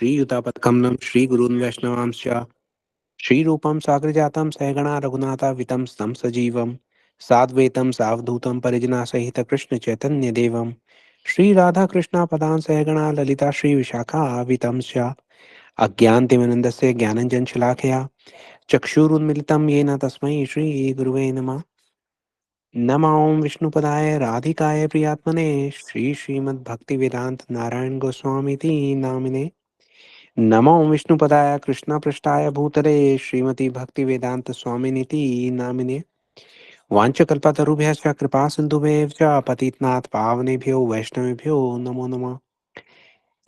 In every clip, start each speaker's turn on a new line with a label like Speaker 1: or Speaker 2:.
Speaker 1: श्रीयुतापत्कमलं श्रीगुरून् वैष्णवांश्च श्रीरूपं साग्रजातं सहगणा रघुनाथावितं तं सजीवं साद्वैतं सावधूतं परिजनासहित कृष्णचैतन्यदेवं श्रीराधाकृष्णापदान् सहगणा ललिता श्रीविशाखावितं च अज्ञानतिमिरन्दस्य ज्ञानञ्जनशलाकया चक्षुरुन्मिलितं येन तस्मै श्रीगुरुवे नमः। नमो विष्णुपदाय राधिकाय प्रियात्मने श्रीमद्भक्तिवेदान्त नारायण गोस्वामीति नामिने। नमो विष्णुपदाय कृष्णपृष्ठाय भूतले श्रीमती भक्तिवेदांत स्वामिनीति नामिने। वाञ्छकल्पतरुभ्यश्च कृपा सिन्धुभ्यः च पतितनाथ पावनेभ्यो वैष्णवेभ्यो नमो नमः।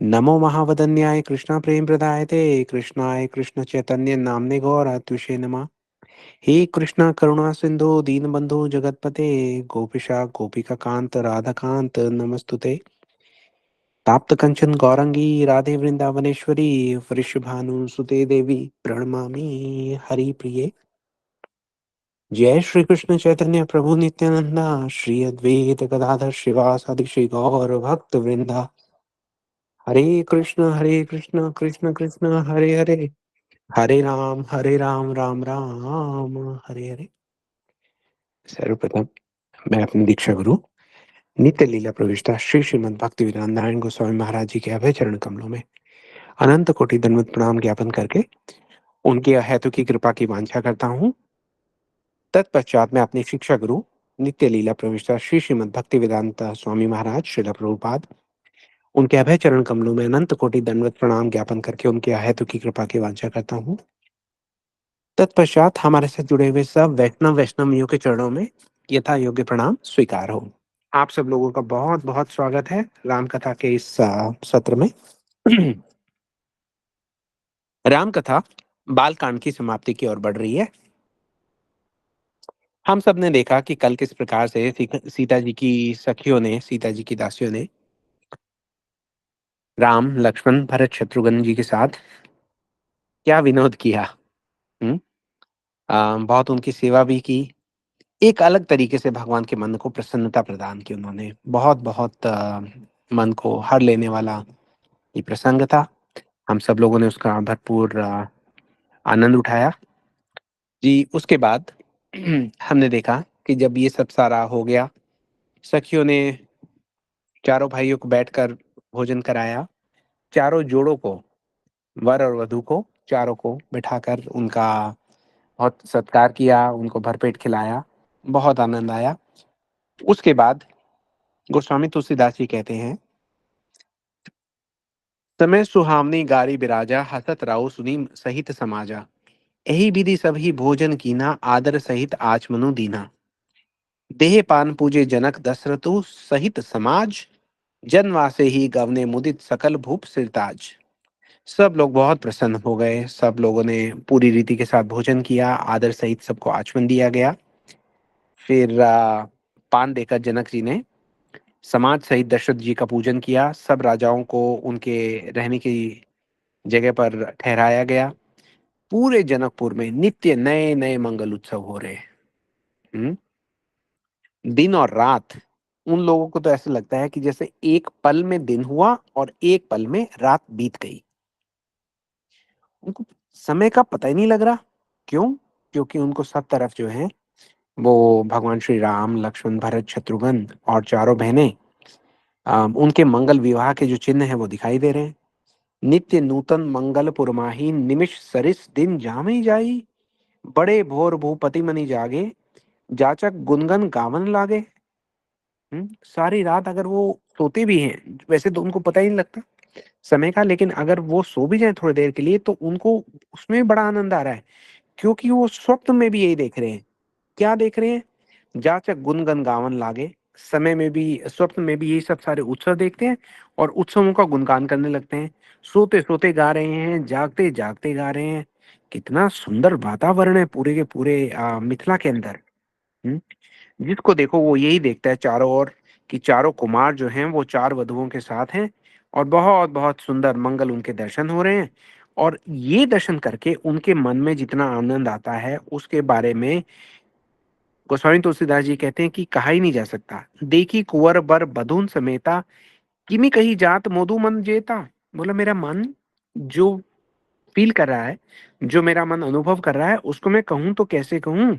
Speaker 1: नमो महावदन्याय कृष्ण प्रेम प्रदायते कृष्णाय कृष्ण चैतन्य नामने गौरत्विषे नमः। हे कृष्ण करुणा सिंधु दीनबंधु जगतपते गोपिशा गोपिका कांत राधा कांत नमस्तुते। ताप्त कंचन गौरंगी राधे वृंदावनेश्वरी वृषभानुसुते देवी प्रणमामि हरि प्रिये। जय श्री कृष्ण चैतन्य प्रभु नित्यानंदा श्री अद्वैत गदाधर शिवासादि श्री गौर भक्त वृंदा। हरे कृष्ण कृष्ण कृष्ण हरे हरे हरे राम राम राम हरे हरे। सर्वप्रथम मैं अपनी दीक्षा गुरु नित्य लीला प्रविष्टा श्री श्रीमद भक्ति वेदांत नारायण गोस्वामी महाराज जी के अभय चरण कमलों में अनंत कोटि दंडवत प्रणाम ज्ञापन करके उनकी अहेतु की कृपा की वांछा करता हूँ। तत्पश्चात मैं अपनी शिक्षा गुरु नित्य लीला प्रविष्टा श्री श्रीमद भक्ति वेदांत स्वामी महाराज श्रील प्रभुपाद उनके अभय चरण कमलों में अनंत कोटि दंडवत प्रणाम ज्ञापन करके उनकी अहेतु की कृपा की वांछा करता हूँ। तत्पश्चात हमारे साथ जुड़े हुए सब वैष्णवियों के चरणों में यथा योग्य प्रणाम स्वीकार हो। आप सब लोगों का बहुत बहुत स्वागत है राम कथा के इस सत्र में। राम कथा बालकांड की समाप्ति की ओर बढ़ रही है। हम सब ने देखा कि कल किस प्रकार से सीता जी की सखियों ने, सीता जी की दासियों ने राम लक्ष्मण भरत शत्रुघ्न जी के साथ क्या विनोद किया। हम्म बहुत उनकी सेवा भी की। एक अलग तरीके से भगवान के मन को प्रसन्नता प्रदान की उन्होंने। बहुत बहुत मन को हर लेने वाला ये प्रसंग था। हम सब लोगों ने उसका भरपूर आनंद उठाया जी। उसके बाद हमने देखा कि जब ये सब सारा हो गया, सखियों ने चारों भाइयों को बैठकर भोजन कराया। चारों जोड़ों को, वर और वधू को, चारों को बिठाकर उनका बहुत सत्कार किया, उनको भरपेट खिलाया। बहुत आनंद आया। उसके बाद गोस्वामी तुलसीदास जी कहते हैं, समय सुहावनी गारी बिराजा हसत राउ सुनी सहित समाजा। यही विधि सभी भोजन कीना आदर सहित आचमनु दीना। देह पान पूजे जनक दशरथु सहित समाज। जनवासे ही गवने मुदित सकल भूप सिरताज। सब लोग बहुत प्रसन्न हो गए। सब लोगों ने पूरी रीति के साथ भोजन किया, आदर सहित सबको आचमन दिया गया। फिर पान देकर जनक जी ने समाज सहित दशरथ जी का पूजन किया। सब राजाओं को उनके रहने की जगह पर ठहराया गया। पूरे जनकपुर में नित्य नए नए मंगल उत्सव हो रहे हैं। हम्म? दिन और रात, उन लोगों को तो ऐसा लगता है कि जैसे एक पल में दिन हुआ और एक पल में रात बीत गई। उनको समय का पता ही नहीं लग रहा। क्यों? क्योंकि उनको सब तरफ जो है वो भगवान श्री राम लक्ष्मण भरत शत्रुघ्न और चारों बहनें, उनके मंगल विवाह के जो चिन्ह है वो दिखाई दे रहे हैं। नित्य नूतन मंगल पुरमाही निमिष सरिस दिन जामे जाई। बड़े भोर भूपति मनि जागे जाचक गुनगन गावन लागे। सारी रात अगर वो सोते भी हैं, वैसे तो उनको पता ही नहीं लगता समय का, लेकिन अगर वो सो भी जाए थोड़ी देर के लिए तो उनको उसमें बड़ा आनंद आ रहा है। क्योंकि वो स्वप्न में भी यही देख रहे हैं। क्या देख रहे हैं? जाचक गुनगन गावन लागे। समय में भी, स्वप्न में भी यही सब सारे उत्सव देखते हैं और उत्सवों का गुणगान करने लगते हैं। सोते सोते गा रहे हैं, जागते जागते गा रहे हैं। कितना सुंदर वातावरण है पूरे के पूरे मिथिला के अंदर। हम्म? जिसको देखो वो यही देखता है चारों ओर कि चारों कुमार जो हैं वो चार वधुओं के साथ हैं और बहुत बहुत सुंदर मंगल उनके दर्शन हो रहे हैं। और ये दर्शन करके उनके मन में जितना आनंद आता है उसके बारे में गोस्वामी तुलसीदास जी कहते हैं कि कहा ही नहीं जा सकता। देखी कुंवर बर बधून समेता किमि कही जात मोदु मन जेता। बोला मेरा मन जो फ़ील कर रहा है, जो मेरा मन अनुभव कर रहा है, उसको मैं कहूँ तो कैसे कहूँ?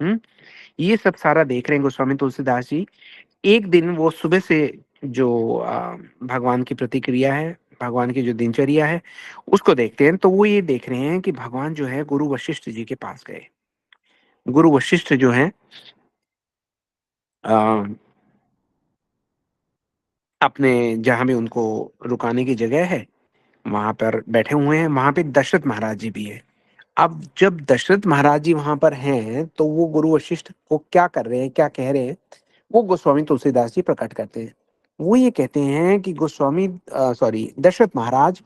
Speaker 1: हुँ? ये सब सारा देख रहे हैं गोस्वामी तुलसीदास जी। एक दिन वो सुबह से जो भगवान की प्रतिक्रिया है, भगवान की जो दिनचर्या है, उसको देखते हैं, तो वो ये देख रहे हैं कि भगवान जो है गुरु वशिष्ठ जी के पास गए। गुरु वशिष्ठ जो हैं अ, अपने जहाँ भी उनको रुकाने की जगह है, वहाँ पर बैठे हुए हैं, वहाँ पे दशरथ महाराज जी भी हैं। अब जब दशरथ महाराज जी वहाँ पर हैं, तो वो गुरु वशिष्ठ को क्या कर रहे हैं, क्या कह रहे हैं, वो गोस्वामी तुलसीदास जी प्रकट करते हैं। वो ये कहते हैं कि सॉरी दशरथ महाराज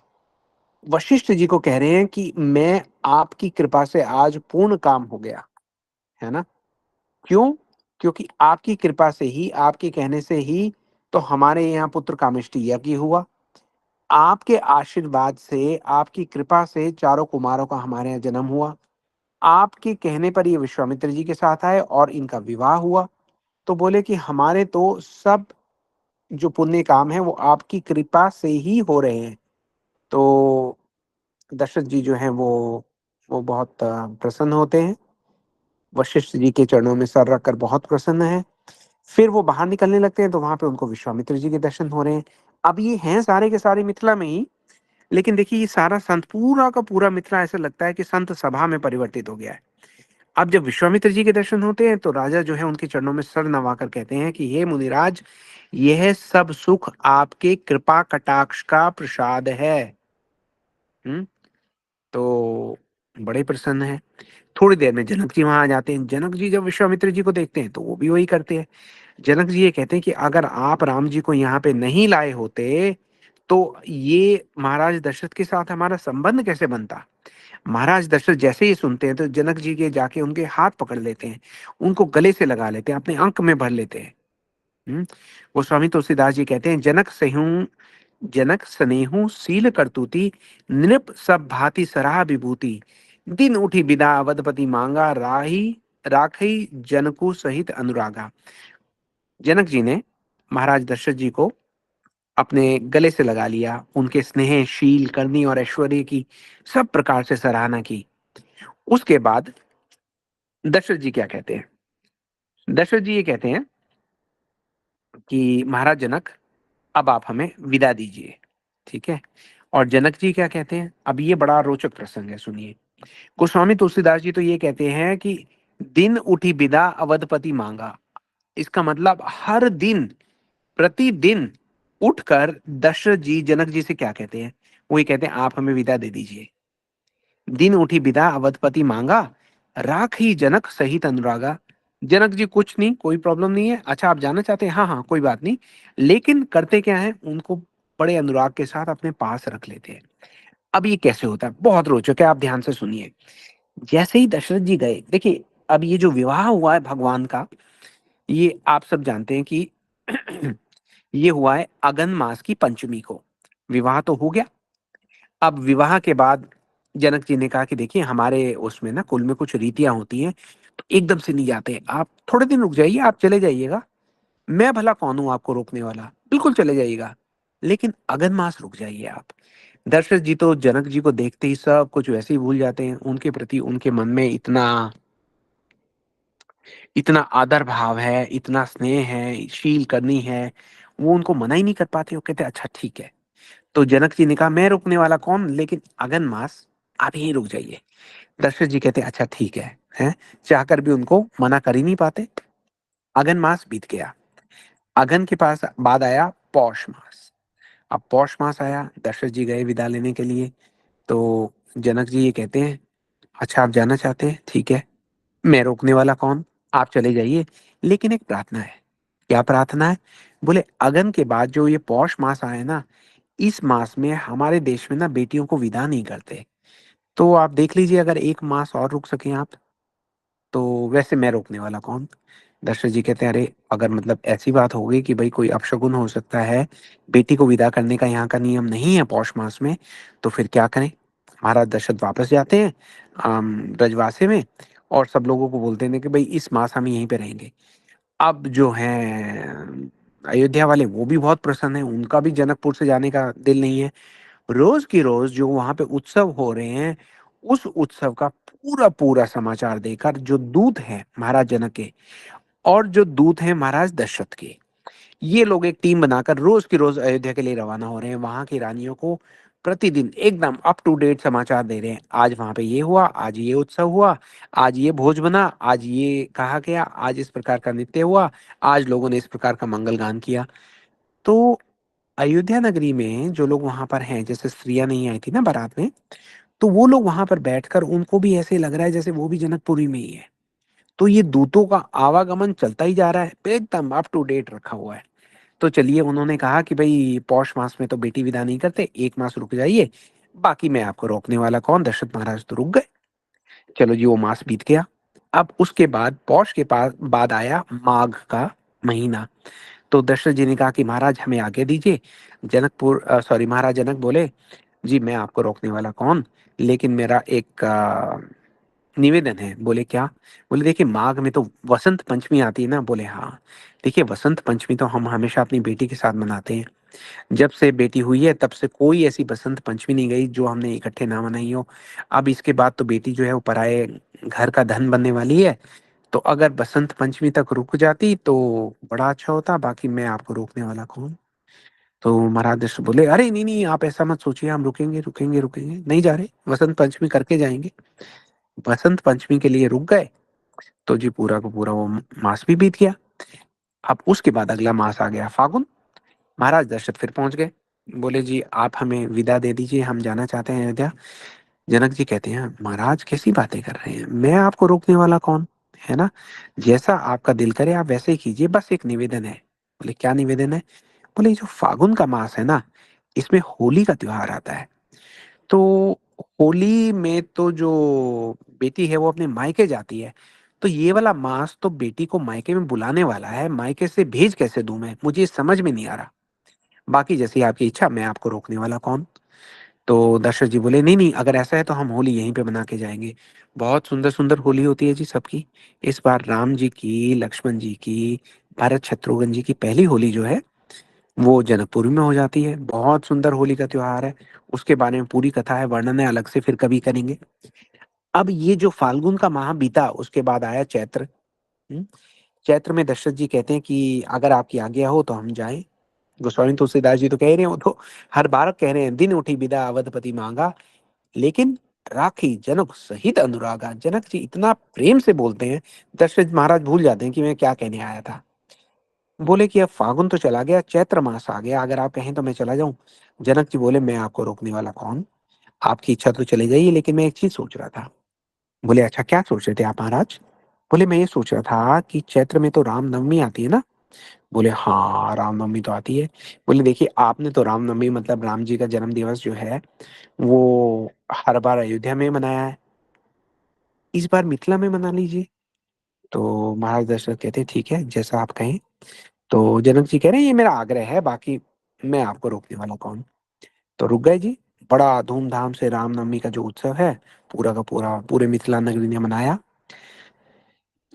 Speaker 1: वशिष्ठ जी को कह रहे हैं कि मैं आपकी कृपा से आज पूर्ण काम हो गया, है ना? क्यों? क्योंकि आपकी कृपा से ही, आपके कहने से ही तो हमारे यहाँ पुत्र कामेष्टि यज्ञ हुआ। आपके आशीर्वाद से, आपकी कृपा से चारों कुमारों का हमारे यहाँ जन्म हुआ। आपके कहने पर ये विश्वामित्र जी के साथ आए और इनका विवाह हुआ। तो बोले कि हमारे तो सब जो पुण्य काम है वो आपकी कृपा से ही हो रहे हैं। तो दशरथ जी जो हैं वो बहुत प्रसन्न होते हैं। वशिष्ठ जी के चरणों में सर रखकर बहुत प्रसन्न हैं। फिर वो बाहर निकलने लगते हैं तो वहाँ पे उनको विश्वामित्र जी के दर्शन हो रहे हैं। अब ये हैं सारे के सारे मिथिला में ही, लेकिन देखिए ये सारा संत पूरा का पूरा मिथिला ऐसा लगता है कि संत सभा में परिवर्तित हो गया है। अब जब विश्वामित्र जी के दर्शन होते हैं तो राजा जो है उनके चरणों में सर नवाकर कहते हैं कि हे मुनिराज, यह सब सुख आपके कृपा कटाक्ष का प्रसाद है। हम्म। तो बड़े प्रसन्न है। थोड़ी देर में जनक जी वहां आ जाते हैं। जनक जी जब विश्वामित्र जी को देखते हैं तो वो भी वही करते हैं। जनक जी ये कहते हैं कि अगर आप राम जी को यहाँ पे नहीं लाए होते तो ये महाराज दशरथ के साथ हमारा संबंध कैसे बनता। महाराज दशरथ जैसे ही सुनते हैं तो जनक जी के जाके उनके हाथ पकड़ लेते हैं, उनको गले से लगा लेते हैं, अपने अंक में भर लेते हैं। वो स्वामी तुलसीदास जी कहते हैं जनक स्नेहु शील करतुती नृप सब भांति सराह विभूति दिन उठी बिदा अवधपति मांगा राही राखई जनकु सहित अनुरागा। जनक जी ने महाराज दशरथ जी को अपने गले से लगा लिया, उनके स्नेह शील करनी और ऐश्वर्य की सब प्रकार से सराहना की। उसके बाद दशरथ जी क्या कहते हैं? दशरथ जी ये कहते हैं कि महाराज जनक, अब आप हमें विदा दीजिए। ठीक है। और जनक जी क्या कहते हैं? अब ये बड़ा रोचक प्रसंग है, सुनिए। गोस्वामी तुलसीदास जी तो ये कहते हैं कि दिन उठी बिदा अवधपति मांगा। इसका मतलब हर दिन, प्रतिदिन उठकर दशरथ जी जनक जी से क्या कहते हैं? वो ये कहते हैं आप हमें विदा दे दीजिए। दिन उठी बिदा अवधपति मांगा, राख ही जनक सहित अनुरागा। जनक जी कुछ नहीं, कोई प्रॉब्लम नहीं है। अच्छा आप जाना चाहते हैं? हाँ हाँ कोई बात नहीं। लेकिन करते क्या है, उनको बड़े अनुराग के साथ अपने पास रख लेते हैं। अब ये कैसे होता है? बहुत रोचक है, आप ध्यान से सुनिए। जैसे ही दशरथ जी गए, देखिए अब ये जो विवाह हुआ है भगवान का, ये आप सब जानते हैं कि ये हुआ है अगन मास की पंचमी को। विवाह तो हो गया। अब विवाह के बाद जनक जी ने कहा कि देखिए हमारे उसमें ना कुल में कुछ रीतियां होती हैं, तो एकदम से नहीं जाते, आप थोड़े दिन रुक जाइए, आप चले जाइएगा। मैं भला कौन हूं आपको रोकने वाला, बिल्कुल चले जाइएगा। लेकिन अगन मास रुक जाइए आप। दशरथ जी तो जनक जी को देखते ही सब कुछ वैसे ही भूल जाते हैं। उनके प्रति उनके मन में इतना इतना आदर भाव है, इतना स्नेह है, शील करनी है, वो उनको मना ही नहीं कर पाते। वो कहते अच्छा ठीक है। तो जनक जी ने कहा मैं रुकने वाला कौन, लेकिन अगन मास आप यहीं रुक जाइए। दशरथ जी कहते अच्छा ठीक है, हैं? चाहकर भी उनको मना कर ही नहीं पाते। अगन मास बीत गया। अगन के पास बाद आया पौष मास। अब पौष मास आया, दशरथ जी गए विदा लेने के लिए। तो जनक जी ये कहते हैं अच्छा आप जाना चाहते हैं, ठीक है, मैं रोकने वाला कौन, आप चले जाइए। लेकिन एक प्रार्थना है। क्या प्रार्थना है? बोले अगन के बाद जो ये पौष मास आए ना, इस मास में हमारे देश में ना बेटियों को विदा नहीं करते। तो आप देख लीजिए अगर एक मास और रुक सकें आप। तो वैसे मैं रोकने वाला कौन। दशरथ जी कहते हैं अरे अगर मतलब ऐसी बात हो गई कि भाई कोई अपशगुन हो सकता है, बेटी को विदा करने का यहाँ का नियम नहीं है पौष मास में, तो फिर क्या करें। महाराज दशरथ वापस जाते हैं ब्रजवासे में, और सब लोगों को बोलते हैं कि भाई इस मास हम यहीं पे रहेंगे। अब जो हैं अयोध्या वाले वो भी बहुत प्रसन्न है, उनका भी जनकपुर से जाने का दिल नहीं है। रोज की रोज जो वहां पे उत्सव हो रहे हैं, उस उत्सव का पूरा पूरा समाचार देकर जो दूत हैं महाराज जनक के और जो दूत हैं महाराज दशरथ के, ये लोग एक टीम बनाकर रोज की रोज अयोध्या के लिए रवाना हो रहे हैं। वहां की रानियों को प्रतिदिन एकदम अप टू डेट समाचार दे रहे हैं। आज वहां पे ये हुआ, आज ये उत्सव हुआ, आज ये भोज बना, आज ये कहा गया, आज इस प्रकार का नृत्य हुआ, आज लोगों ने इस प्रकार का मंगल गान किया। तो अयोध्या नगरी में जो लोग वहां पर हैं, जैसे स्त्रियां नहीं आई थी ना बारात में, तो वो लोग वहां पर बैठकर उनको भी ऐसे लग रहा है जैसे वो भी जनकपुरी में ही है। तो ये दूतों का आवागमन चलता ही जा रहा है, एकदम अप टू डेट रखा हुआ है। तो चलिए उन्होंने कहा कि भाई पौष मास में तो बेटी विदा नहीं करते, 1 मास रुक जाइए, बाकी मैं आपको रोकने वाला कौन। दशरथ महाराज तो रुक गए। चलो जी, वो मास बीत गया। अब उसके बाद पौष के पास बाद आया माघ का महीना। तो दशरथ जी ने कहा कि महाराज हमें आगे दीजिए। जनकपुर सॉरी महाराज जनक बोले, जी मैं आपको रोकने वाला कौन, लेकिन मेरा एक निवेदन है। बोले क्या? बोले देखिए माघ में तो वसंत पंचमी आती है ना। बोले हाँ। देखिए वसंत पंचमी तो हम हमेशा अपनी बेटी के साथ मनाते हैं। जब से बेटी हुई है तब से कोई ऐसी बसंत पंचमी नहीं गई जो हमने इकट्ठे ना मनाई हो। अब इसके बाद तो बेटी जो है वो पराए घर का धन बनने वाली है। तो अगर बसंत पंचमी तक रुक जाती तो बड़ा अच्छा होता, बाकी मैं आपको रोकने वाला कौन। तो महाराज दशरथ बोले, अरे नहीं नहीं, आप ऐसा मत सोचिए, हम रुकेंगे रुकेंगे रुकेंगे, नहीं जा रहे, वसंत पंचमी करके जाएंगे। बसंत पंचमी के लिए रुक गए। तो जी पूरा का पूरा वो मास भी बीत गया। अब उसके बाद अगला मास आ गया फागुन। महाराज दशरथ फिर पहुंच गए। बोले जी आप हमें विदा दे दीजिए, हम जाना चाहते हैं अयोध्या। जनक जी कहते हैं, महाराज कैसी बातें कर रहे हैं, मैं आपको रोकने वाला कौन, है ना। जैसा आपका दिल करे आप वैसे ही कीजिए, बस एक निवेदन है। बोले क्या निवेदन है? बोले जो फागुन का मास है ना, इसमें होली का त्योहार आता है। तो होली में तो जो बेटी है वो अपने मायके जाती है। तो ये वाला मास तो बेटी को मायके में बुलाने वाला है, मायके से भेज कैसे दूं मैं, मुझे समझ में नहीं आ रहा। बाकी जैसी आपकी इच्छा, मैं आपको रोकने वाला कौन। तो दशरथ जी बोले, नहीं नहीं, अगर ऐसा है तो हम होली यहीं पे बना के जाएंगे। बहुत सुंदर सुंदर होली होती है जी सबकी। इस बार राम जी की, लक्ष्मण जी की, भरत शत्रुघ्न जी की पहली होली जो है वो जनकपुर में हो जाती है। बहुत सुंदर होली का त्योहार है। उसके बारे में पूरी कथा है, वर्णन है, अलग से फिर कभी करेंगे। अब ये जो फाल्गुन का माह बीता, उसके बाद आया चैत्र। हम्म? चैत्र में दशरथ जी कहते हैं कि अगर आपकी आज्ञा हो तो हम जाएं। गोस्वामी तुलसीदास जी तो कह रहे हैं, वो तो हर बार कह रहे हैं, दिन उठी बिदा अवधपति मांगा, लेकिन राखी जनक सहित अनुरागा। जनक जी इतना प्रेम से बोलते हैं, दशरथ महाराज भूल जाते हैं कि मैं क्या कहने आया था। बोले कि अब फागुन तो चला गया, चैत्र मास आ गया, अगर आप कहें तो मैं चला जाऊं। जनक जी बोले, मैं आपको रोकने वाला कौन, आपकी इच्छा तो चले जाइए, लेकिन मैं एक चीज सोच रहा था। बोले अच्छा क्या सोच रहे थे आप महाराज? बोले मैं ये सोच रहा था कि चैत्र में तो रामनवमी आती है ना। बोले हाँ रामनवमी तो आती है। बोले देखिए आपने तो रामनवमी मतलब राम जी का जन्म दिवस जो है वो हर बार अयोध्या में मनाया है, इस बार मिथिला में मना लीजिए। तो महाराज दशरथ कहते हैं, ठीक है जैसा आप कहें। तो जनक जी कह रहे हैं, ये मेरा आग्रह है, बाकी मैं आपको रोकने वाला कौन। तो रुक गए जी। बड़ा धूमधाम से रामनवमी का जो उत्सव है पूरा का पूरा पूरे मिथिला नगरी ने मनाया।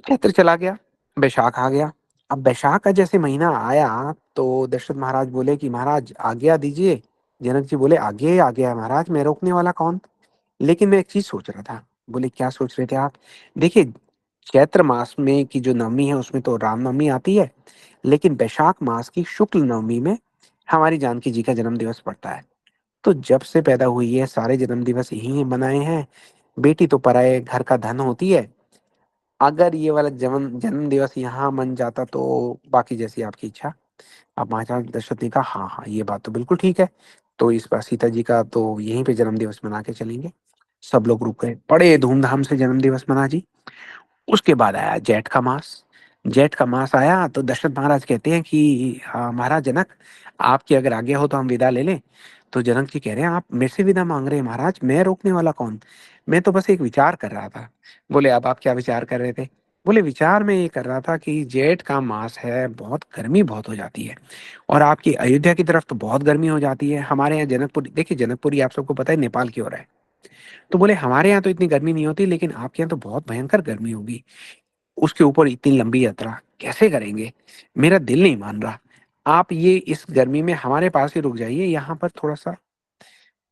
Speaker 1: चैत्र चला गया, बैशाख आ गया। अब बैशाख का जैसे महीना आया तो दशरथ महाराज बोले कि महाराज आज्ञा दीजिए। जनक जी बोले, आज्ञा ही आज्ञा है महाराज, मैं रोकने वाला कौन। लेकिन मैं एक चीज सोच रहा था। बोले क्या सोच रहे थे आप? देखिए चैत्र मास में की जो नवमी है उसमें तो रामनवमी आती है, लेकिन बैशाख मास की शुक्ल नवमी में हमारी जानकी जी का जन्म दिवस पड़ता है। तो जब से पैदा हुई है सारे जन्म दिवस यही मनाए हैं। बेटी तो पराए घर का धन होती है। अगर ये वाला जन्म जन्म दिवस यहाँ मन जाता तो बाकी जैसी आपकी इच्छा। अब महाराज दशरथ ने कहा, हाँ हाँ ये बात तो बिल्कुल ठीक है। तो इस बार सीता जी का तो यहीं पे जन्म दिवस मना के चलेंगे। सब लोग रुक गए, बड़े धूमधाम से जन्म दिवस मना जी। उसके बाद आया जेठ का मास। जेठ का मास आया तो दशरथ महाराज कहते हैं कि हाँ महाराज जनक, आपकी अगर आज्ञा हो तो हम विदा ले लें। तो जनक जी कह रहे हैं, आप मेरे से विदा मांग रहे हैं महाराज, मैं रोकने वाला कौन, मैं तो बस एक विचार कर रहा था। बोले अब आप क्या विचार कर रहे थे? बोले विचार में ये कर रहा था कि जेठ का मास है, बहुत गर्मी बहुत हो जाती है, और आपकी अयोध्या की तरफ तो बहुत गर्मी हो जाती है। हमारे यहाँ जनकपुर, देखिए जनकपुरी आप सबको पता है नेपाल की ओर है। तो बोले हमारे यहाँ तो इतनी गर्मी नहीं होती, लेकिन आपके यहाँ तो बहुत भयंकर गर्मी होगी, उसके ऊपर इतनी लंबी यात्रा कैसे करेंगे, मेरा दिल नहीं मान रहा। आप ये इस गर्मी में हमारे पास ही रुक जाइए, यहाँ पर थोड़ा सा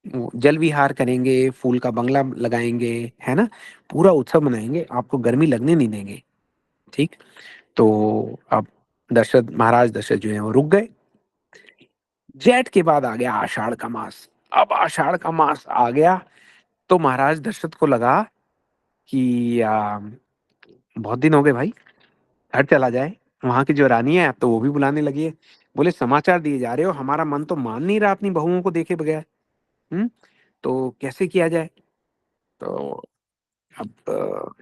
Speaker 1: वो जल विहार करेंगे, फूल का बंगला लगाएँगे, है ना? पूरा उत्सव मनाएँगे, आपको गर्मी लगने नहीं देंगे, ठीक? तो अब महाराज दशरथ जो हैं वो रुक गए। जेठ के बाद आ गया आषाढ़ का मास। अब आषाढ़ का मास आ गया, तो महाराज दशरथ को लगा कि बहुत दिन हो गए भाई, घर चला जाए। वहाँ की जो रानी है अब तो वो भी बुलाने लगी है। बोले समाचार दिए जा रहे हो, हमारा मन तो मान नहीं रहा अपनी बहुओं को देखे बगैर। हुँ? तो कैसे किया जाए? तो अब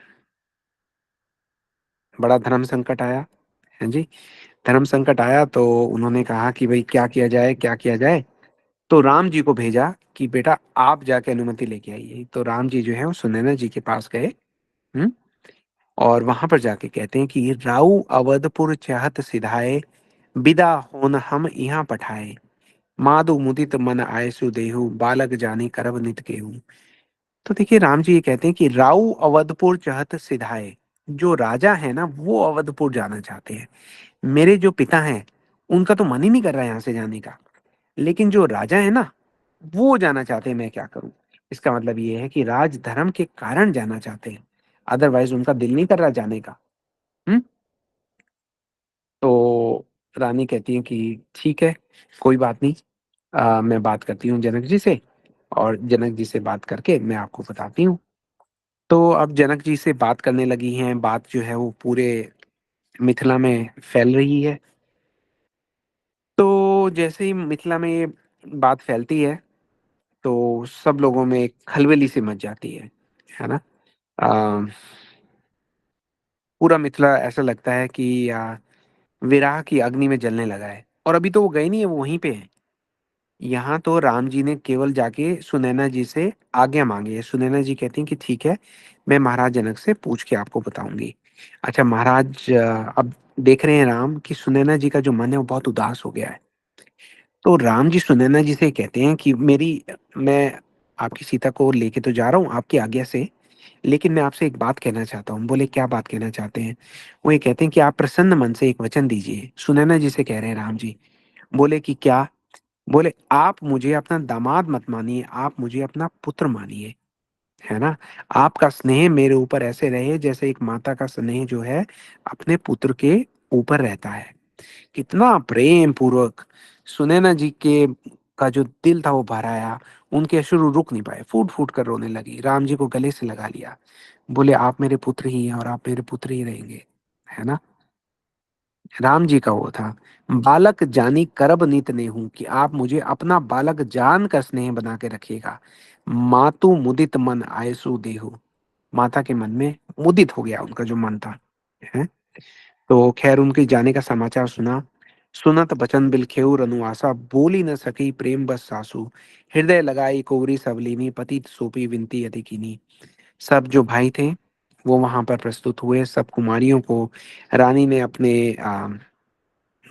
Speaker 1: बड़ा धर्म संकट आया, हैं जी? धर्म संकट आया तो उन्होंने कहा कि भई क्या किया जाए, क्या किया जाए? तो राम जी को भेजा कि बेटा आप जाके अनुमति लेके आइए। तो राम जी जो है वो सुनैना जी के पास गए, हुँ? और वहाँ पर जाके कहते हैं कि राऊ अवधपुर चहत सिधाए, बिदा होन हम इहाँ पठाए। माधु मुदित मन आयसु देहु, बालक जानि करब नित केहू। तो देखिए राम जी ये कहते हैं कि राऊ अवधपुर चहत सिधाए, जो राजा है ना वो अवधपुर जाना चाहते हैं। मेरे जो पिता हैं, उनका तो मन ही नहीं कर रहा है यहाँ से जाने का। लेकिन जो राजा है ना, वो जाना चाहते हैं, मैं क्या करूँ? इसका मतलब ये है कि राजधर्म के कारण जाना चाहते हैं, अदरवाइज़ उनका दिल नहीं कर रहा जाने का। हुँ? तो रानी कहती हैं कि ठीक है, कोई बात नहीं, मैं बात करती हूँ जनक जी से और जनक जी से बात करके मैं आपको बताती हूँ। तो अब जनक जी से बात करने लगी हैं, बात जो है वो पूरे मिथिला में फैल रही है। तो जैसे ही मिथिला में ये बात फैलती है, तो सब लोगों में एक खलबली सी मच जाती है ना? अ, पूरा मिथिला ऐसा लगता है कि विरह की अग्नि में जलने लगा है और अभी तो वो गए नहीं है, वो वहीं पे हैं। यहाँ तो राम जी ने केवल जाके सुनैना जी से आज्ञा माँगी है। सुनैना जी कहती हैं कि ठीक है, मैं महाराज जनक से पूछ के आपको बताऊँगी। अच्छा महाराज अब देख रहे हैं राम कि सुनैना जी का जो मन है वो बहुत उदास हो गया है। तो राम जी सुनैना जी से कहते हैं कि मैं आपकी सीता को लेके तो जा रहा हूँ आपकी आज्ञा से, लेकिन मैं आपसे एक बात कहना चाहता हूँ। बोले क्या बात कहना चाहते हैं? वो ये कहते हैं कि आप प्रसन्न मन से एक वचन दीजिए। सुनैना जी से कह रहे हैं राम जी। बोले कि क्या? बोले आप मुझे अपना दामाद मत मानिए, आप मुझे अपना पुत्र मानिए, है ना? आपका स्नेह मेरे ऊपर ऐसे रहे जैसे एक माता का स्नेह जो है अपने पुत्र के ऊपर रहता है। कितना प्रेम पूर्वक सुनैना जी के का जो दिल था वो भर आया, उनके अश्रु रुक नहीं पाए, फूट-फूट कर रोने लगी। राम जी को गले से लगा लिया। बोले आप मेरे पुत्र ही हैं और आप मेरे पुत्र ही रहेंगे, है ना? राम जी का वो था, बालक जानि करब नित नेहु कि आप मुझे अपना बालक जान कर स्नेह बना के रखिएगा। मातु मुदित मन आयसु देहु, माता के मन में मुदित हो गया उनका जो मन था, हैं? तो खैर उनके जाने का समाचार सुना। सुनत बचन बिलखेउ रनु आसा, बोली न सकी प्रेम बस सासु। हृदय लगाई कुंवरी सब लीनी, पति सौंपी विनती अति कीनी। सब जो भाई थे, वो वहाँ पर प्रस्तुत हुए। सब कुमारियों को रानी ने अपने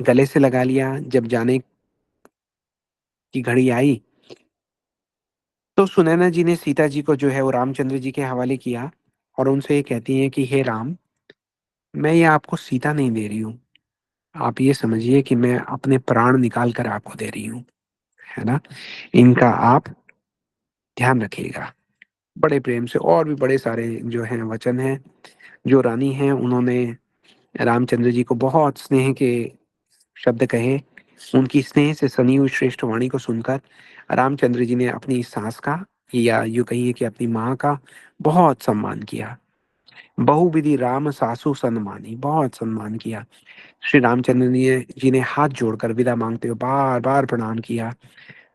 Speaker 1: गले से लगा लिया। जब जाने की घड़ी आई, तो सुनैना जी ने सीता जी को जो है वो रामचंद्र जी के हवाले किया और उनसे ये कहती हैं कि हे राम, मैं ये आपको सीता नहीं दे रही हूँ। आप ये समझिए कि मैं अपने प्राण निकाल कर आपको दे रही हूँ, है ना? इनका आप ध्यान रखिएगा। बड़े प्रेम से और भी बड़े सारे जो हैं वचन हैं, जो रानी हैं उन्होंने रामचंद्र जी को बहुत स्नेह के शब्द कहे। उनकी स्नेह से सनी हुई श्रेष्ठ वाणी को सुनकर रामचंद्र जी ने अपनी सास का या यूँ कहिए कि अपनी माँ का बहुत सम्मान किया। बहुविधि राम सासु सन्मानी, बहुत सम्मान किया। श्री रामचंद्र जी ने हाथ जोड़कर विदा माँगते हुए बार-बार प्रणाम किया।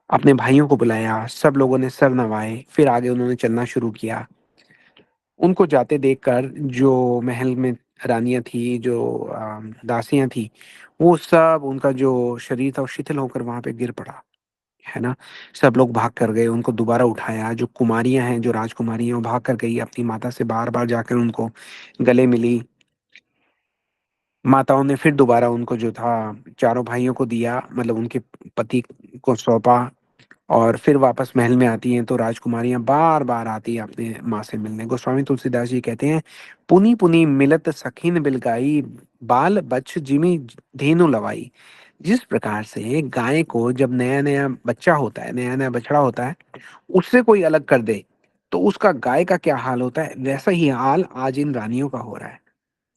Speaker 1: अपने भाइयों को बुलाया, सब लोगों ने सर नवाए, फिर आगे उन्होंने चलना शुरू किया। उनको जाते देखकर जो महल में रानियाँ थी, जो दासियाँ थी, वो सब उनका जो शरीर था वो शिथिल होकर वहाँ पे गिर पड़ा, है ना? सब लोग भाग कर गए, उनको दोबारा उठाया। जो कुमारियाँ हैं, जो राजकुमारी हैं, वो भाग कर गई अपनी माता से बार-बार जाकर उनको गले मिली। माताओं ने फिर दोबारा उनको जो था चारों भाइयों को दिया, मतलब उनके पति को सौंपा और फिर वापस महल में आती हैं तो राजकुमारियाँ बार-बार आती हैं अपने माँ से मिलने। गोस्वामी तुलसीदास जी कहते हैं, "पुनि पुनि मिलत सखिन बिलगाई, बाल बच्छ जिमि धेनु लवाई।" जिस प्रकार से गाय को जब नया-नया बच्चा होता है, नया-नया बछड़ा होता है, उससे कोई अलग कर दे, तो उसका गाय का क्या हाल होता है, वैसा ही हाल आज इन रानियों का हो रहा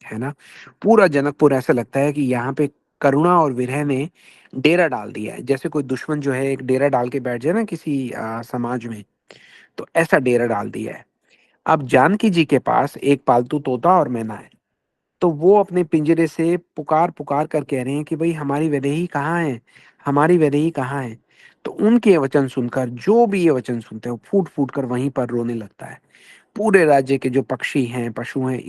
Speaker 1: है ना? पूरा जनकपुर ऐसा लगता है कि यहाँ पे करुणा और विरह ने डेरा डाल दिया है। जैसे कोई दुश्मन जो है एक डेरा डाल के बैठ जाए ना किसी समाज में, तो ऐसा डेरा डाल दिया है। अब जानकी जी के पास एक पालतू तोता और मैना है। तो वो अपने पिंजरे से पुकार-पुकार कर कह रहे हैं कि भई हमारी वैदेही कहाँ है? हमारी वैदेही कहाँ है? तो उनके ये वचन सुनकर जो भी ये वचन सुनते हैं, वो फूट-फूट कर वहीं पर रोने लगता है। पूरे राज्य के जो पक्षी हैं, पशु हैं,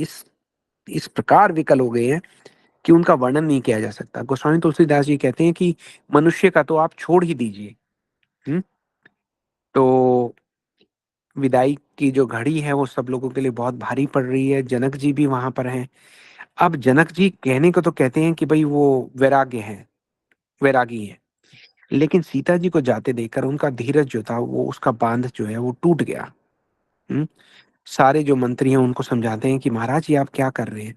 Speaker 1: इस प्रकार विकल हो गए हैं कि उनका वर्णन नहीं किया जा सकता। गोस्वामी तुलसीदास जी कहते हैं कि मनुष्य का तो आप छोड़ ही दीजिए। हुँ? तो विदाई की जो घड़ी है, वो सब लोगों के लिए बहुत भारी पड़ रही है। जनक जी भी वहाँ पर हैं। अब जनक जी कहने को तो कहते हैं कि भई वो वैराग्य हैं, वैरागी हैं। लेकिन सीता जी को जाते देखकर उनका धीरज जो था वो उसका बाँध जो है वो टूट गया। हुँ? सारे जो मंत्री हैं उनको समझाते हैं कि महाराज ये आप क्या कर रहे हैं?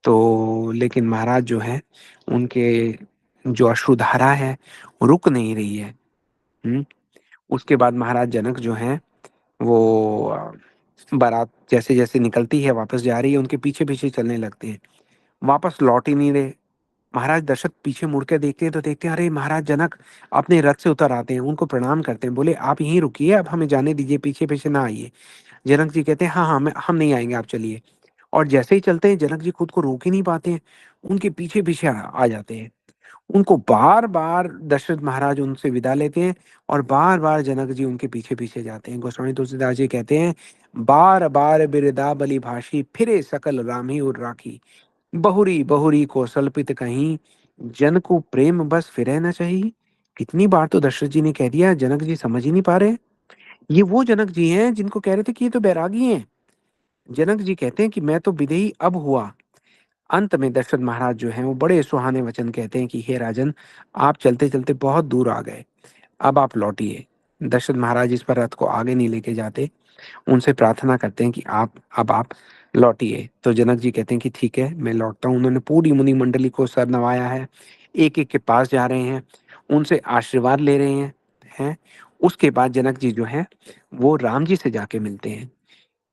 Speaker 1: तो लेकिन महाराज जो हैं उनके जो अश्रुधारा है वो रुक नहीं रही है। हुँ? उसके बाद महाराज जनक जो हैं वो बारात जैसे-जैसे निकलती है वापस जा रही है उनके पीछे-पीछे चलने लगते हैं। वापस लौट ही नहीं रहे। महाराज दशरथ पीछे मुड़ के देखते हैं तो देखते हैं अरे महाराज जनक अपने रथ से उतर आते हैं, उनको प्रणाम करते हैं, बोले आप यहीं रुकिए अब हमें जाने दीजिए, पीछे-पीछे ना आइए। जनक जी कहते हैं हाँ, हाँ, हम नहीं आएँगे आप चलिए। और जैसे ही चलते हैं जनक जी खुद को रोक ही नहीं पाते हैं, उनके पीछे-पीछे आ जाते हैं। उनको बार-बार दशरथ महाराज उनसे विदा लेते हैं और बार-बार जनक जी उनके पीछे-पीछे जाते हैं। गोस्वामी तुलसीदास जी कहते हैं, बार-बार बिरदाबली भाषी फिरे सकल रामहि उर राखी। बहुरी बहुरी कौशलपित कहीं जन को प्रेम बस फिरे न चाहिए। कितनी बार तो दशरथ जी ने कह दिया जनक जी समझ ही नहीं पा रहे। ये वो जनक जी हैं जिनको कह रहे थे कि ये तो बैरागी हैं। जनक जी कहते हैं कि मैं तो विदेही अब हुआ। अंत में दशरथ महाराज जो हैं वो बड़े सुहाने वचन कहते हैं कि हे राजन आप चलते चलते बहुत दूर आ गए, अब आप लौटिए। दशरथ महाराज इस पर रथ को आगे नहीं लेके जाते, उनसे प्रार्थना करते हैं कि आप लौटिए। तो जनक जी कहते हैं कि ठीक है, मैं लौटता हूँ। उन्होंने पूरी मुनि मंडली को सर नवाया है, एक-एक के पास जा रहे हैं, उनसे आशीर्वाद ले रहे हैं। उसके बाद जनक जी जो हैं, वो राम जी से जाके मिलते हैं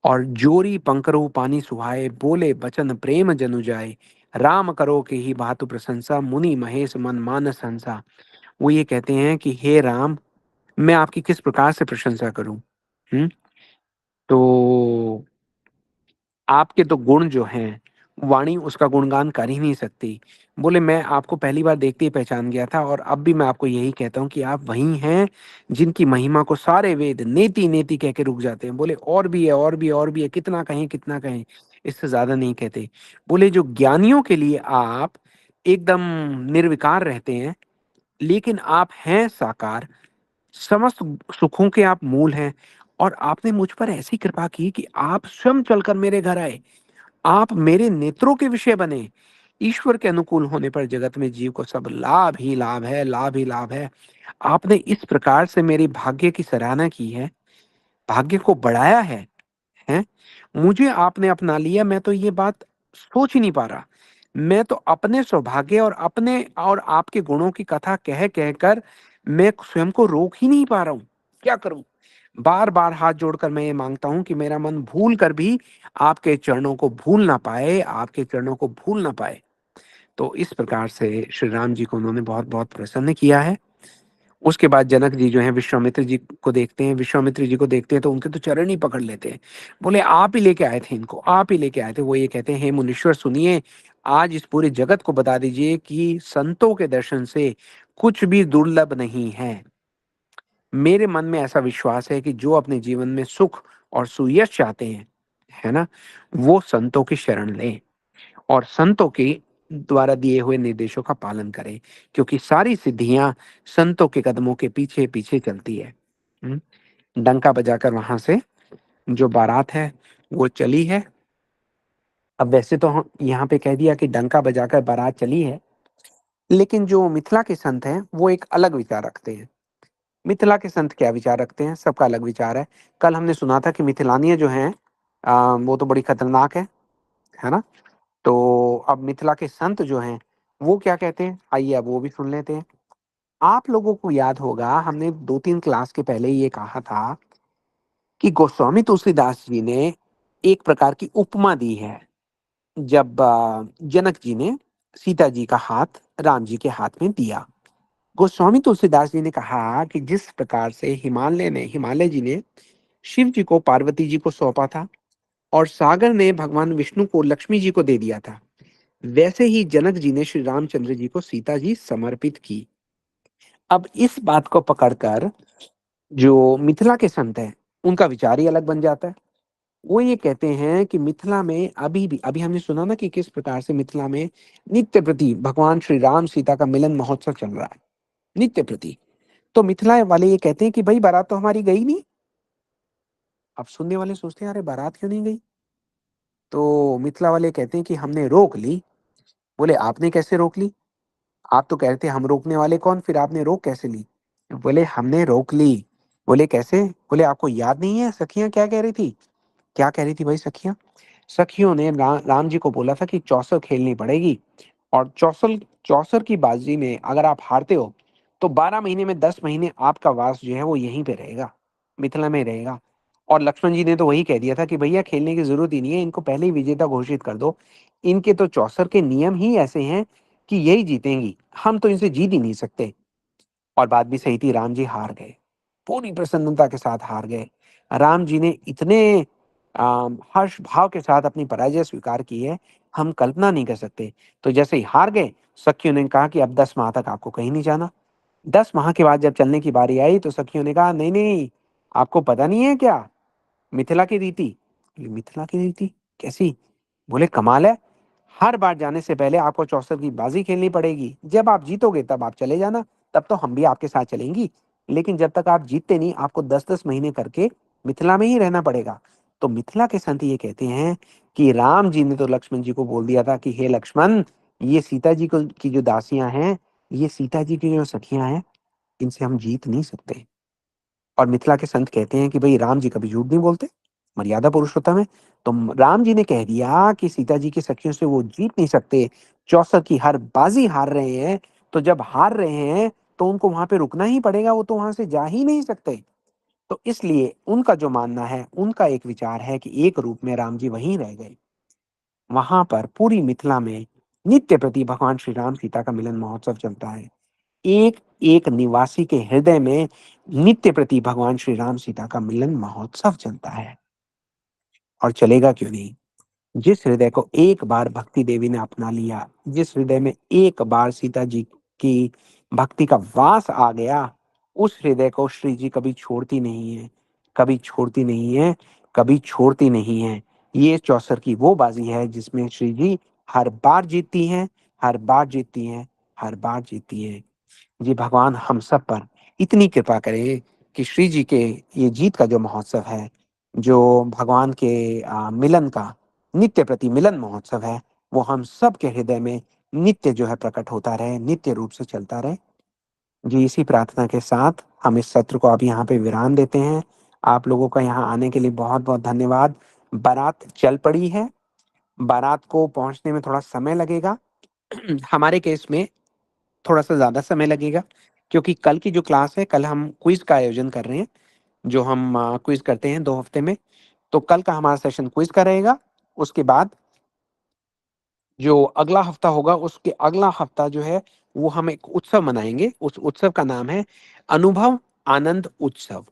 Speaker 1: और जोरी पंकरु पानी सुहाए, बोले बचन प्रेम जनु जाए, राम करो के ही बात प्रशंसा, मुनि महेश मन मानस हंसा। वो ये कहते हैं कि हे राम, मैं आपकी किस प्रकार से प्रशंसा करूँ? हुँ? तो आपके तो गुण जो हैं, वाणी उसका गुणगान कर ही नहीं सकती। बोले मैं आपको पहली बार देखते ही पहचान गया था और अब भी मैं आपको यही कहता हूँ कि आप वही हैं, जिनकी महिमा को सारे वेद नेति-नेति कह के रुक जाते हैं। बोले और भी है, और भी है, और भी है, कितना कहें, कितना कहें, इससे ज़्यादा नहीं कहते। बोले जो ज्ञानियों के लिए आप एकदम निर्विकार रहते हैं, लेकिन आप हैं साकार, समस्त सुखों के आप मूल हैं और आपने मुझ पर ऐसी कृपा की कि आप स्वयं चलकर मेरे घर आए। आप मेरे नेत्रों के विषय बने। ईश्वर के अनुकूल होने पर जगत में जीव को सब लाभ ही लाभ है, लाभ ही लाभ है। आपने इस प्रकार से मेरे भाग्य की सराहना की है, भाग्य को बढ़ाया है, हैं? मुझे आपने अपना लिया, मैं तो ये बात सोच ही नहीं पा रहा। मैं तो अपने सौभाग्य और अपने और आपके गुणों की कथा कह-कह कर मैं स्वयं को रोक ही नहीं पा रहा हूँ। क्या करूँ? बार-बार हाथ जोड़कर मैं ये माँगता हूँ कि मेरा मन भूल कर भी आपके चरणों को भूल ना पाए, आपके चरणों को भूल ना पाए। तो इस प्रकार से श्री राम जी को उन्होंने बहुत-बहुत प्रसन्न किया है। उसके बाद जनक जी जो हैं विश्वामित्र जी को देखते हैं, विश्वामित्र जी को देखते हैं तो उनके तो चरण ही पकड़ लेते हैं। बोले आप ही लेके आए थे इनको, आप ही लेके आए थे। वो ये कहते हैं, हे मुनीश्वर सुनिए, आज इस पूरे जगत को बता दीजिए कि संतों के दर्शन से कुछ भी दुर्लभ नहीं है। मेरे मन में ऐसा विश्वास है कि जो अपने जीवन में सुख और सुयश चाहते हैं, है ना? वो संतों की शरण लें और संतों के द्वारा दिए हुए निर्देशों का पालन करें, क्योंकि सारी सिद्धियाँ संतों के कदमों के पीछे-पीछे चलती है। हुँ? डंका बजाकर वहाँ से जो बारात है, वो चली है। अब वैसे तो ह यहाँ पे कह दिया कि डंका बजाकर बारात चली है, लेकिन जो मिथिला के संत हैं, वो एक अलग विचार रखते हैं। मिथिला के संत क्या विचार रखते हैं, सबका अलग विचार है। कल हमने सुना था कि मिथिलानिय जो हैं वो तो बड़ी खतरनाक है ना? तो अब मिथिला के संत जो हैं, वो क्या कहते हैं, आइए अब वो भी सुन लेते हैं। आप लोगों को याद होगा, हमने 2-3 क्लास के पहले ये कहा था कि गोस्वामी तुलसीदास जी ने एक प्रकार की उपमा दी है। जब जनक जी ने सीता जी का हाथ राम जी के हाथ में दिया। गोस्वामी तुलसीदास जी ने कहा कि जिस प्रकार से हिमालय जी ने शिव जी को पार्वती जी को सौंपा था और सागर ने भगवान विष्णु को लक्ष्मी जी को दे दिया था, वैसे ही जनक जी ने श्री रामचंद्र जी को सीता जी समर्पित की। अब इस बात को पकड़कर जो मिथिला के संत हैं, उनका विचार ही अलग बन जाता है। वो ये कहते हैं कि मिथिला में अभी हमने सुना ना कि किस प्रकार से मिथिला में नित्य प्रति भगवान श्री राम सीता का मिलन महोत्सव चल रहा है, नित्य प्रति। तो मिथिला वाले ये कहते हैं कि भाई बारात तो हमारी गई नहीं। अब सुनने वाले सोचते हैं, अरे बारात क्यों नहीं गई? तो मिथिला वाले कहते हैं कि हमने रोक ली। बोले आपने कैसे रोक ली? आप तो कह रहे थे हम रोकने वाले कौन, फिर आपने रोक कैसे ली? बोले हमने रोक ली। बोले कैसे? बोले आपको याद नहीं है सखियां क्या कह रही थी? क्या कह रही थी भाई सखियां? सखियों ने राम जी को बोला था कि चौसर खेलनी पड़ेगी, और चौसर चौसर की बाजी में अगर आप हारते हो तो 12 महीने में 10 महीने आपका वास जो है वो यहीं पे रहेगा, मिथिला में रहेगा। और लक्ष्मण जी ने तो वही कह दिया था कि भैया खेलने की जरूरत ही नहीं है, इनको पहले ही विजेता घोषित कर दो। इनके तो चौसर के नियम ही ऐसे हैं कि यही जीतेंगी, हम तो इनसे जीत ही नहीं सकते। और बात भी सही थी, राम जी हार गए, पूरी प्रसन्नता के साथ हार गए। राम जी ने इतने हर्ष भाव के साथ अपनी पराजय स्वीकार की है, हम कल्पना नहीं कर सकते। तो जैसे ही हार गए, सखियों ने कहा कि अब 10 माह तक आपको कहीं नहीं जाना। 10 माह के बाद जब चलने की बारी आई तो सखियों ने कहा नहीं नहीं, आपको पता नहीं है क्या मिथिला की रीति? बोले, मिथिला की रीति कैसी? बोले कमाल है, हर बार जाने से पहले आपको चौसर की बाजी खेलनी पड़ेगी, जब आप जीतोगे तब आप चले जाना, तब तो हम भी आपके साथ चलेंगी। लेकिन जब तक आप जीतते नहीं, आपको 10-10 महीने करके मिथिला में ही रहना पड़ेगा। तो मिथिला के संत ये कहते हैं कि राम जी ने तो लक्ष्मण जी को बोल दिया था कि हे लक्ष्मण, ये सीता जी को की जो दासियां हैं, ये सीता जी की जो सखियां हैं, इनसे हम जीत नहीं सकते। और मिथिला के संत कहते हैं कि भाई राम जी कभी झूठ नहीं बोलते, मर्यादा पुरुषोत्तम है। तो राम जी ने कह दिया कि सीता जी की सखियों से वो जीत नहीं सकते, चौसर की हर बाजी हार रहे हैं। तो जब हार रहे हैं तो उनको वहां पे रुकना ही पड़ेगा, वो तो वहां से जा ही नहीं सकते। तो इसलिए उनका जो मानना है, उनका एक विचार है कि एक रूप में राम जी वहीं रह गए। वहां पर पूरी मिथिला में नित्य प्रति भगवान श्री राम सीता का मिलन महोत्सव चलता है। एक एक निवासी के हृदय में नित्य प्रति भगवान श्री राम सीता का मिलन महोत्सव चलता है। और चलेगा क्यों नहीं? जिस हृदय को एक बार भक्ति देवी ने अपना लिया, जिस हृदय में एक बार सीता जी की भक्ति का वास आ गया, उस हृदय को श्री जी कभी छोड़ती नहीं है, कभी छोड़ती नहीं है, कभी छोड़ती नहीं है। ये चौसर की वो बाजी है जिसमें श्री जी हर बार जीतती हैं, हर बार जीतती हैं, हर बार जीतती हैं। जी भगवान हम सब पर इतनी कृपा करे कि श्री जी के ये जीत का जो महोत्सव है, जो भगवान के मिलन का नित्य प्रति मिलन महोत्सव है, वो हम सब के हृदय में नित्य जो है प्रकट होता रहे, नित्य रूप से चलता रहे। जी इसी प्रार्थना के साथ हम इस सत्र को अब यहाँ पे विराम देते हैं। आप लोगों का यहाँ आने के लिए बहुत बहुत धन्यवाद। बारात चल पड़ी है, बारात को पहुंचने में थोड़ा समय लगेगा। हमारे केस में थोड़ा सा ज्यादा समय लगेगा, क्योंकि कल की जो क्लास है, कल हम क्विज का आयोजन कर रहे हैं, जो हम क्विज करते हैं 2 हफ्ते में। तो कल का हमारा सेशन क्विज का रहेगा। उसके बाद जो अगला हफ्ता होगा, उसके अगला हफ्ता जो है वो हम एक उत्सव मनाएंगे। उस उत्सव का नाम है अनुभव आनंद उत्सव।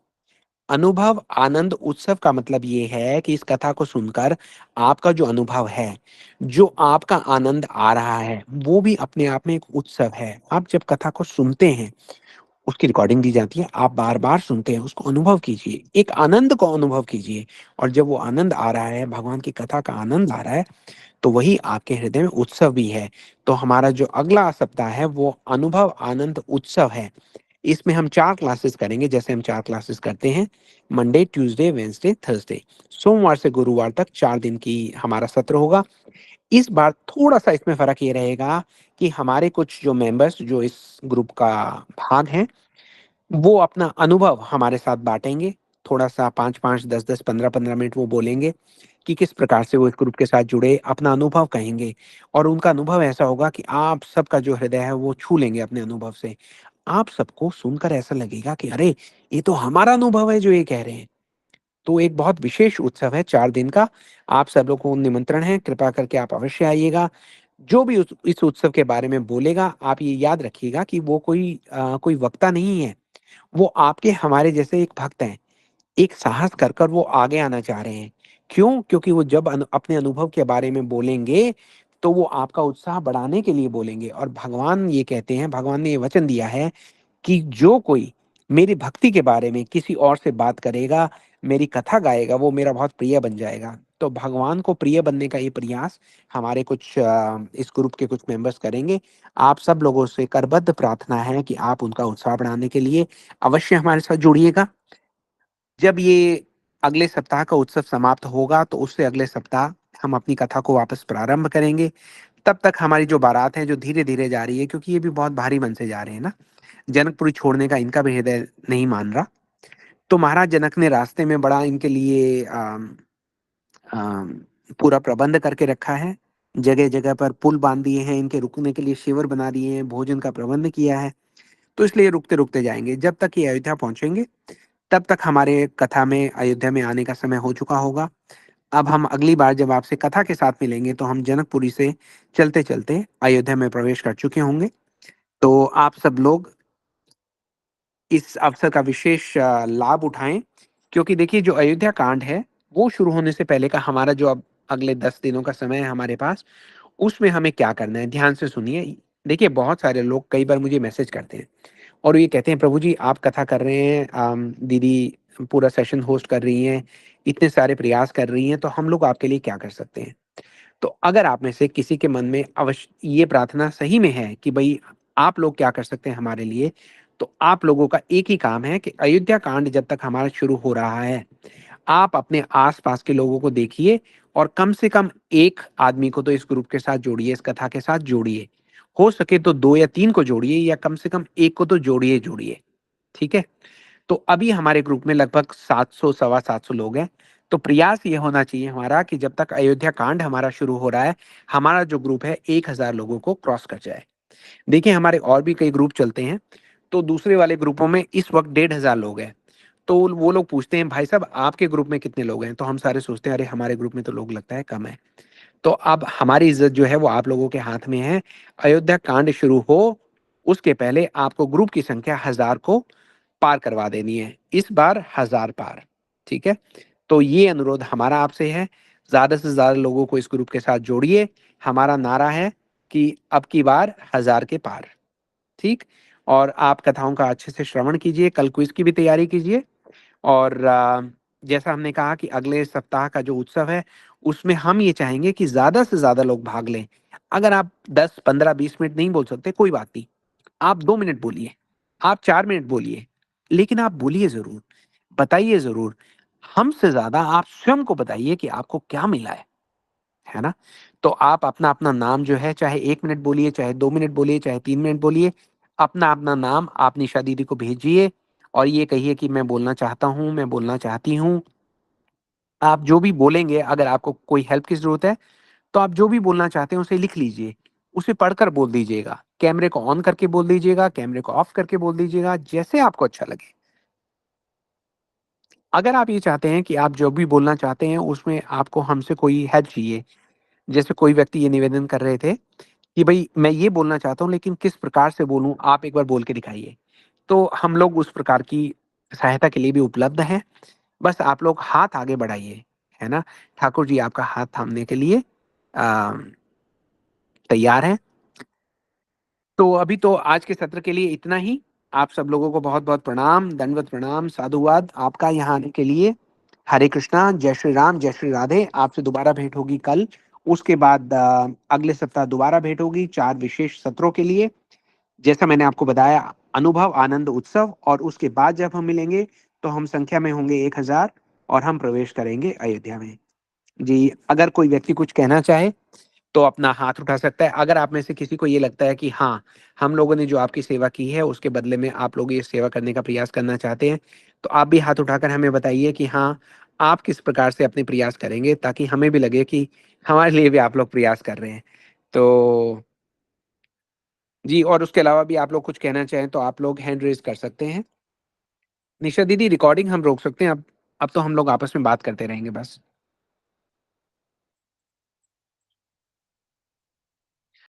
Speaker 1: अनुभव आनंद उत्सव का मतलब ये है कि इस कथा को सुनकर आपका जो अनुभव है, जो आपका आनंद आ रहा है, वो भी अपने आप में एक उत्सव है। आप जब कथा को सुनते हैं, उसकी रिकॉर्डिंग दी जाती है, आप बार बार सुनते हैं, उसको अनुभव कीजिए, एक आनंद को अनुभव कीजिए। और जब वो आनंद आ रहा है, भगवान की कथा का आनंद आ रहा है, तो वही आपके हृदय में उत्सव भी है। तो हमारा जो अगला सप्ताह है वो अनुभव आनंद उत्सव है। इसमें हम 4 क्लासेस करेंगे, जैसे हम 4 क्लासेस करते हैं, मंडे ट्यूसडे वेंसडे थर्सडे। सोमवार से गुरुवार तक 4 दिन की हमारा सत्र होगा। इस बार थोड़ा सा इसमें फर्क ये रहेगा कि हमारे कुछ जो मेंबर्स जो इस ग्रुप का भाग हैं, वो अपना अनुभव हमारे साथ बांटेंगे। थोड़ा-सा 5-5, 10-10, 15-15 मिनट वो बोलेंगे कि किस प्रकार से वो इस ग्रुप के साथ जुड़े, अपना अनुभव कहेंगे और उनका अनुभव ऐसा होगा कि आप सबका जो हृदय है वो छू लेंगे अपने अनुभव से। आप सबको सुनकर ऐसा लगेगा कि अरे! ये तो हमारा अनुभव है जो ये कह रहे हैं। तो एक बहुत विशेष उत्सव है 4 दिन का। आप सब लोगों को निमंत्रण है, कृपा करके आप अवश्य आइएगा। जो भी उस इस उत्सव के बारे में बोलेगा, आप ये याद रखिएगा कि वो कोई वक्ता नहीं है। वो आपके हमारे जैसे एक भक्त हैं। एक साहस कर कर वो आगे आना चाह रहे हैं। क्यों? क्योंकि वो जब अपने अनुभव के बारे में बोलेंगे, तो वो आपका उत्साह बढ़ाने के लिए बोलेंगे और भगवान ये कहते हैं, भगवान ने ये वचन दिया है कि जो कोई मेरी भक्ति के बारे में किसी और से बात करेगा, मेरी कथा गाएगा, वो मेरा बहुत प्रिय बन जाएगा। तो भगवान को प्रिय बनने का ये प्रयास हमारे इस ग्रुप के कुछ मेंबर्स करेंगे। आप सब लोगों से करबद्ध प्रार्थना है कि आप उनका उत्साह बढ़ाने के लिए अवश्य हमारे साथ जुड़िएगा। जब ये अगले सप्ताह का उत्सव समाप्त होगा, तो उससे अगले सप्ताह हम अपनी कथा को वापस प्रारंभ करेंगे। तब तक हमारी जो बारात है, जो धीरे-धीरे जा रही है क्योंकि ये भी बहुत भारी मन से जा रहे हैं ना, जनकपुरी छोड़ने का इनका भी हृदय नहीं मान रहा। तो महाराज जनक ने रास्ते में बड़ा इनके लिए अम, पूरा प्रबंध करके रखा है। जगह-जगह पर पुल बाँध दिए हैं, इनके रुकने के लिए शिविर बना दिए हैं, भोजन का प्रबंध किया है। तो इसलिए रुकते-रुकते जाएँगे। जब तक ये अयोध्या पहुँचेंगे, तब तक हमारे कथा में अयोध्या में आने का समय हो चुका होगा। अब हम अगली बार जब आपसे कथा के साथ मिलेंगे, तो हम जनकपुरी से चलते-चलते अयोध्या में प्रवेश कर चुके होंगे। तो आप सब लोग इस अवसर का विशेष लाभ उठाएँ, क्योंकि देखिए जो अयोध्या कांड है, वो शुरू होने से पहले का हमारा जो अब अगले 10 दिनों का समय है हमारे पास, उसमें हमें क्या करना है, ध्यान से सुनिए। देखिए बहुत सारे लोग कई बार मुझे मैसेज करते हैं और ये कहते हैं, "प्रभु जी आप कथा कर रहे हैं, दीदी पूरा सेशन होस्ट कर रही हैं, इतने सारे प्रयास कर रही हैं, तो हम लोग आपके लिए क्या कर सकते हैं?" तो अगर आप में से किसी के मन में अवश्य ये प्रार्थना सही में है कि भई आप लोग क्या कर सकते हैं हमारे लिए, तो आप लोगों का एक ही काम है कि अयोध्या कांड जब तक हमारा शुरू हो रहा है, आप अपने आस-पास के लोगों को देखिए और कम से कम 1 आदमी को तो इस ग्रुप के साथ जोड़िए, इस कथा के साथ जोड़िए। हो सके तो 2 या 3 को जोड़िए या कम से कम 1 को तो जोड़िए ही जोड़िए, ठीक है? तो अभी हमारे ग्रुप में लगभग 700 सवा 700 लोग हैं। तो प्रयास ये होना चाहिए हमारा कि जब तक अयोध्या कांड हमारा शुरू हो रहा है, हमारा जो ग्रुप है 1000 लोगों को क्रॉस कर जाए। देखिए हमारे और भी कई ग्रुप चलते हैं, तो दूसरे वाले ग्रुपों में इस वक़्त 1500 लोग हैं। तो वो लोग पूछते हैं, "भाई साहब आपके ग्रुप में कितने लोग हैं?" तो हम सारे सोचते हैं, "अरे! हमारे ग्रुप में तो लोग लगता है कम है।" तो अब हमारी इज़्ज़त जो है वो आप लोगों के हाथ में है। अयोध्या कांड शुरू हो, उसके पहले आपको ग्रुप की संख्या 1000 को पार करवा देनी है। इस बार 1000 पार, ठीक है? तो ये अनुरोध हमारा आपसे है, ज़्यादा से ज़्यादा लोगों को इस ग्रुप के साथ जोड़िए। हमारा नारा है कि अब की बार 1000 के पार, ठीक? और आप कथाओं का अच्छे से श्रवण कीजिए, कल क्विज़ की भी तैयारी कीजिए और जैसा हमने कहा कि अगले सप्ताह का जो उत्सव है, उसमें हम ये चाहेंगे कि ज़्यादा से ज़्यादा लोग भाग लें। अगर आप 10, 15, 20 मिनट नहीं बोल सकते, कोई बात नहीं। आप 2 मिनट बोलिए, आप 4 मिनट बोलिए, लेकिन आप बोलिए ज़रूर, बताइए ज़रूर। हमसे ज़्यादा आप स्वयं को बताइए कि आपको क्या मिला है ना? तो आप अपना-अपना नाम जो है, चाहे 1 मिनट बोलिए, चाहे 2 मिनट बोलिए, चाहे 3 मिनट बोलिए, अपना-अपना नाम आप निशा दीदी को भेजिए और ये कहिए कि मैं बोलना चाहता हूँ, मैं बोलना चाहती हूँ। आप जो भी बोलेंगे, अगर आपको कोई हेल्प की ज़रूरत है, तो आप जो भी बोलना चाहते हैं, उसे लिख लीजिए। उसे पढ़कर बोल दीजिएगा। कैमरे को ऑन करके बोल दीजिएगा, कैमरे को ऑफ करके बोल दीजिएगा, जैसे आपको अच्छा लगे। अगर आप ये चाहते हैं कि आप जो भी बोलना चाहते हैं, उसमें आपको हमसे कोई हेल्प चाहिए, जैसे कोई व्यक्ति ये निवेदन कर रहे थे कि भई मैं ये बोलना चाहता हूँ, लेकिन किस प्रकार से बोलूँ, आप एक बार बोल के दिखाइए। तो हम लोग उस प्रकार की सहायता के लिए भी उपलब्ध हैं। बस आप लोग हाथ आगे बढ़ाइए, है ना? ठाकुर जी आपका हाथ थामने के लिए अ, तैयार हैं। तो अभी तो आज के सत्र के लिए इतना ही। आप सब लोगों को बहुत-बहुत प्रणाम, दंडवत प्रणाम, साधुवाद आपका यहाँ आने के लिए। हरे कृष्णा, जय श्री राम, जय श्री राधे। आपसे दोबारा भेंट होगी कल। उसके बाद अगले सप्ताह दोबारा भेंट होगी 4 विशेष सत्रों के लिए। जैसा मैंने आपको बताया अनुभव, आनंद, उत्सव और उसके बाद जब हम मिलेंगे, तो हम संख्या में होंगे 1000 और हम प्रवेश करेंगे अयोध्या में। जी, अगर कोई व्यक्ति कुछ कहना चाहे तो अपना हाथ उठा सकता है। अगर आप में से किसी को ये लगता है कि हाँ, हम लोगों ने जो आपकी सेवा की है, उसके बदले में आप लोग ये सेवा करने का प्रयास करना चाहते हैं, तो आप भी हाथ उठाकर हमें बताइए कि हाँ, आप किस प्रकार से अपने प्रयास करेंगे, ताकि हमें भी लगे कि हमारे लिए भी आप लोग प्रयास कर रहे हैं। तो जी, और उसके अलावा भी आप लोग कुछ कहना चाहें, तो आप लोग हैंड रेज़ कर सकते हैं। निशा दीदी, रिकॉर्डिंग हम रोक सकते हैं अब तो हम लोग आपस में बात करते रहेंगे बस।